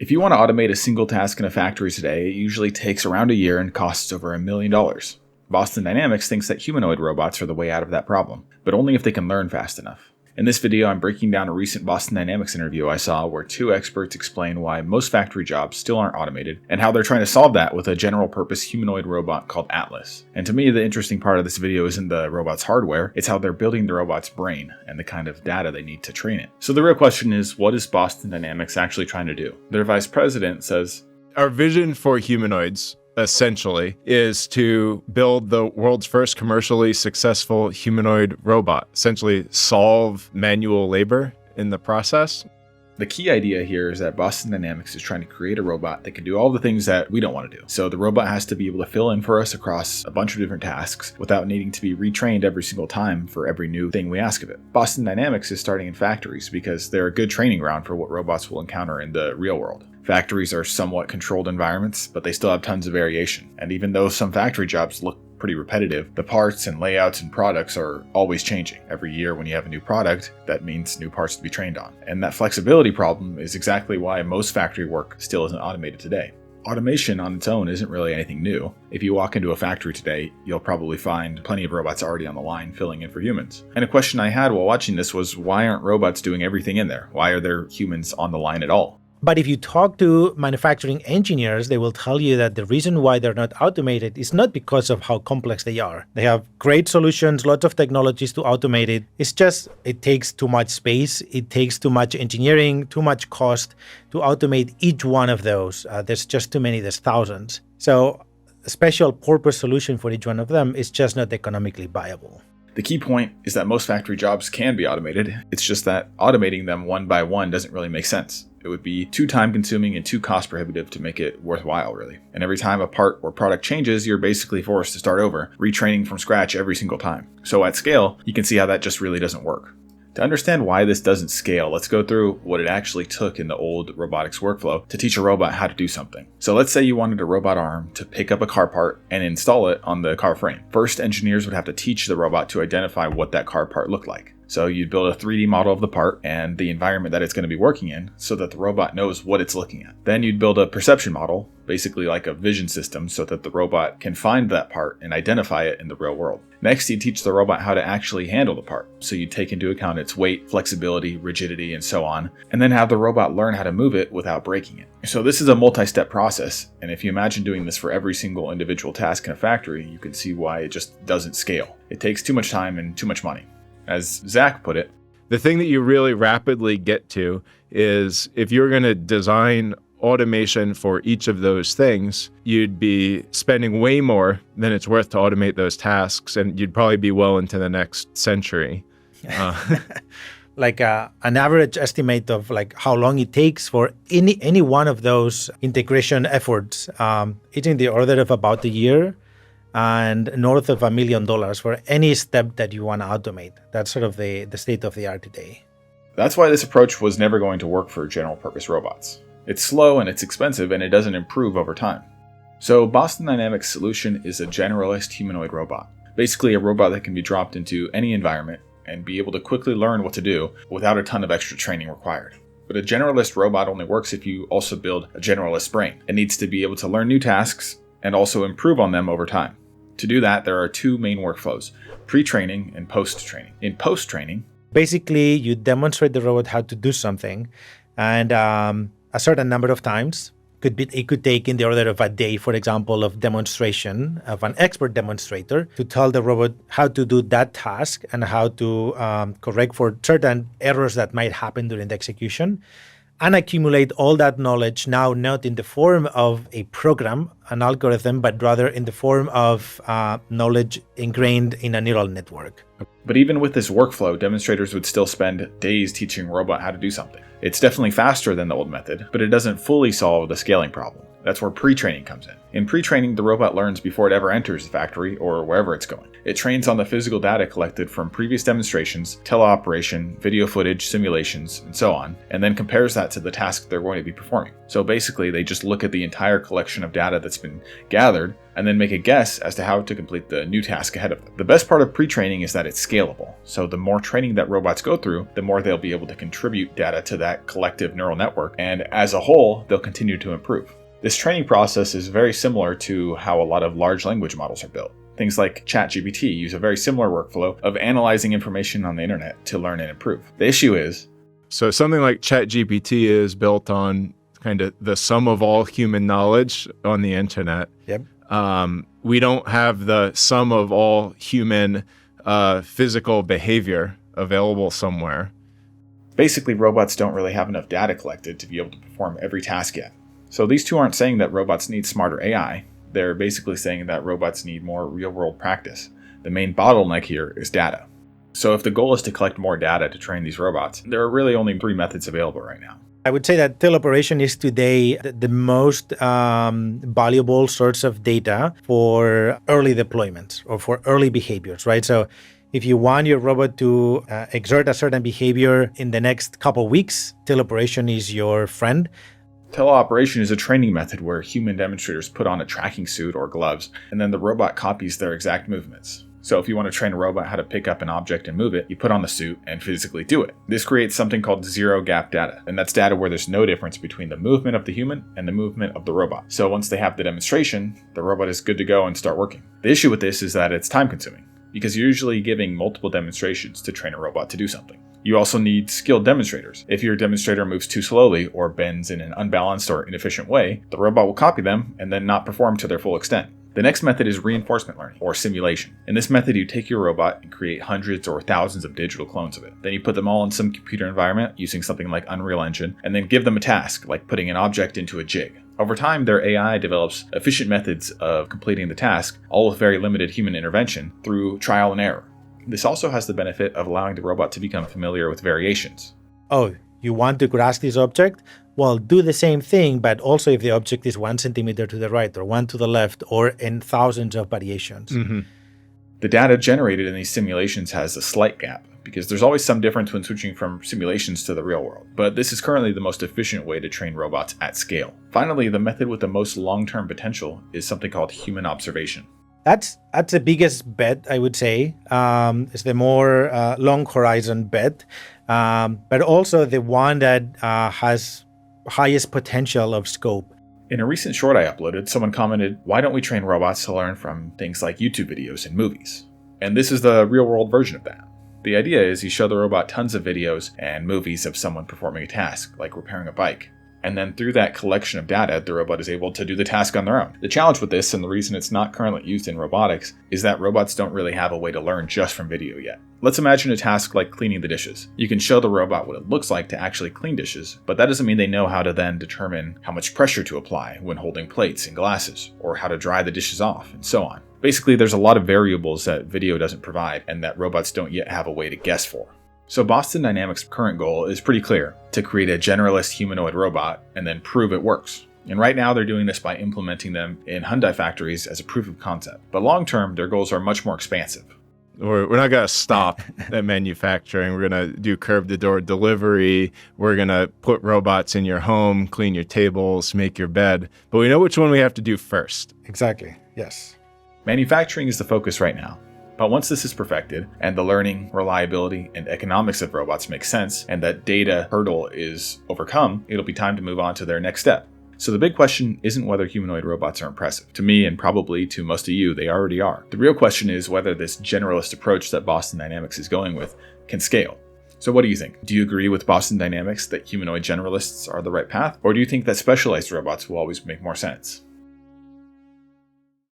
If you want to automate a single task in a factory today, it usually takes around a year and costs over $1 million. Boston Dynamics thinks that humanoid robots are the way out of that problem, but only if they can learn fast enough. In this video, I'm breaking down a recent Boston Dynamics interview I saw where two experts explain why most factory jobs still aren't automated and how they're trying to solve that with a general-purpose humanoid robot called Atlas. And to me, the interesting part of this video isn't the robot's hardware, it's how they're building the robot's brain and the kind of data they need to train it. So the real question is, what is Boston Dynamics actually trying to do? Their vice president says, "Our vision for humanoids essentially is to build the world's first commercially successful humanoid robot, essentially solve manual labor in the process." The key idea here is that Boston Dynamics is trying to create a robot that can do all the things that we don't want to do. So the robot has to be able to fill in for us across a bunch of different tasks without needing to be retrained every single time for every new thing we ask of it. Boston Dynamics is starting in factories because they're a good training ground for what robots will encounter in the real world. Factories are somewhat controlled environments, but they still have tons of variation. And even though some factory jobs look pretty repetitive, the parts and layouts and products are always changing. Every year when you have a new product, that means new parts to be trained on. And that flexibility problem is exactly why most factory work still isn't automated today. Automation on its own isn't really anything new. If you walk into a factory today, you'll probably find plenty of robots already on the line filling in for humans. And a question I had while watching this was, why aren't robots doing everything in there? Why are there humans on the line at all? But if you talk to manufacturing engineers, they will tell you that the reason why they're not automated is not because of how complex they are. They have great solutions, lots of technologies to automate it. It's just, it takes too much space. It takes too much engineering, too much cost to automate each one of those. There's just too many, there's thousands. So a special purpose solution for each one of them is just not economically viable. The key point is that most factory jobs can be automated. It's just that automating them one by one doesn't really make sense. It would be too time consuming and too cost prohibitive to make it worthwhile, really. And every time a part or product changes, you're basically forced to start over, retraining from scratch every single time. So at scale, you can see how that just really doesn't work. To understand why this doesn't scale, let's go through what it actually took in the old robotics workflow to teach a robot how to do something. So let's say you wanted a robot arm to pick up a car part and install it on the car frame. First, engineers would have to teach the robot to identify what that car part looked like. So you'd build a 3D model of the part and the environment that it's going to be working in so that the robot knows what it's looking at. Then you'd build a perception model, basically like a vision system, so that the robot can find that part and identify it in the real world. Next, you'd teach the robot how to actually handle the part. So you'd take into account its weight, flexibility, rigidity, and so on, and then have the robot learn how to move it without breaking it. So this is a multi-step process, and if you imagine doing this for every single individual task in a factory, you can see why it just doesn't scale. It takes too much time and too much money. As Zach put it, the thing that you really rapidly get to is if you're going to design automation for each of those things, you'd be spending way more than it's worth to automate those tasks, and you'd probably be well into the next century. Like an average estimate of like how long it takes for any one of those integration efforts, it's in the order of about a year and north of $1 million for any step that you want to automate. That's sort of the state of the art today. That's why this approach was never going to work for general purpose robots. It's slow and it's expensive and it doesn't improve over time. So Boston Dynamics' solution is a generalist humanoid robot. Basically a robot that can be dropped into any environment and be able to quickly learn what to do without a ton of extra training required. But a generalist robot only works if you also build a generalist brain. It needs to be able to learn new tasks and also improve on them over time. To do that, there are two main workflows, pre-training and post-training. In post-training, basically you demonstrate the robot how to do something, and a certain number of times, it could take in the order of a day, for example, of demonstration of an expert demonstrator to tell the robot how to do that task and how to correct for certain errors that might happen during the execution, and accumulate all that knowledge now not in the form of a program, an algorithm, but rather in the form of knowledge ingrained in a neural network. But even with this workflow, demonstrators would still spend days teaching a robot how to do something. It's definitely faster than the old method, but it doesn't fully solve the scaling problem. That's where pre-training comes in. In pre-training, the robot learns before it ever enters the factory or wherever it's going. It trains on the physical data collected from previous demonstrations, teleoperation, video footage, simulations, and so on, and then compares that to the task they're going to be performing. So basically, they just look at the entire collection of data that's been gathered and then make a guess as to how to complete the new task ahead of them. The best part of pre-training is that it's scalable. So the more training that robots go through, the more they'll be able to contribute data to that collective neural network, and as a whole, they'll continue to improve. This training process is very similar to how a lot of large language models are built. Things like ChatGPT use a very similar workflow of analyzing information on the internet to learn and improve. The issue is, so something like ChatGPT is built on kind of the sum of all human knowledge on the internet. Yep. We don't have the sum of all human physical behavior available somewhere. basically robots don't really have enough data collected to be able to perform every task yet. So these two aren't saying that robots need smarter AI. They're basically saying that robots need more real-world practice. The main bottleneck here is data. So if the goal is to collect more data to train these robots, there are really only 3 methods available right now. I would say that teleoperation is today the most valuable source of data for early deployments or for early behaviors, right? So if you want your robot to exert a certain behavior in the next couple weeks, teleoperation is your friend. Teleoperation is a training method where human demonstrators put on a tracking suit or gloves, and then the robot copies their exact movements. So if you want to train a robot how to pick up an object and move it, you put on the suit and physically do it. This creates something called zero gap data, and that's data where there's no difference between the movement of the human and the movement of the robot. So once they have the demonstration, the robot is good to go and start working. The issue with this is that it's time consuming, because you're usually giving multiple demonstrations to train a robot to do something. You also need skilled demonstrators. If your demonstrator moves too slowly or bends in an unbalanced or inefficient way, the robot will copy them and then not perform to their full extent. The next method is reinforcement learning, or simulation. In this method, you take your robot and create hundreds or thousands of digital clones of it. Then you put them all in some computer environment using something like Unreal Engine, and then give them a task, like putting an object into a jig. Over time, their AI develops efficient methods of completing the task, all with very limited human intervention, through trial and error. This also has the benefit of allowing the robot to become familiar with variations. Oh, you want to grasp this object? Well, do the same thing, but also if the object is 1 centimeter to the right or 1 to the left, or in thousands of variations. Mm-hmm. The data generated in these simulations has a slight gap, because there's always some difference when switching from simulations to the real world. But this is currently the most efficient way to train robots at scale. Finally, the method with the most long-term potential is something called human observation. That's the biggest bet, I would say. It's the more long horizon bet, but also the one that has highest potential of scope. In a recent short I uploaded, someone commented, "Why don't we train robots to learn from things like YouTube videos and movies?" And this is the real world version of that. The idea is you show the robot tons of videos and movies of someone performing a task, like repairing a bike. And then through that collection of data, the robot is able to do the task on their own. The challenge with this, and the reason it's not currently used in robotics, is that robots don't really have a way to learn just from video yet. Let's imagine a task like cleaning the dishes. You can show the robot what it looks like to actually clean dishes, but that doesn't mean they know how to then determine how much pressure to apply when holding plates and glasses, or how to dry the dishes off, and so on. Basically, there's a lot of variables that video doesn't provide, and that robots don't yet have a way to guess for. So Boston Dynamics' current goal is pretty clear: to create a generalist humanoid robot and then prove it works. And right now they're doing this by implementing them in Hyundai factories as a proof of concept. But long term, their goals are much more expansive. We're not going to stop at manufacturing. We're going to do curb-to-door delivery. We're going to put robots in your home, clean your tables, make your bed. But we know which one we have to do first. Exactly, yes. Manufacturing is the focus right now. But once this is perfected, and the learning, reliability, and economics of robots make sense, and that data hurdle is overcome, it'll be time to move on to their next step. So the big question isn't whether humanoid robots are impressive. To me, and probably to most of you, they already are. The real question is whether this generalist approach that Boston Dynamics is going with can scale. So what do you think? Do you agree with Boston Dynamics that humanoid generalists are the right path? Or do you think that specialized robots will always make more sense?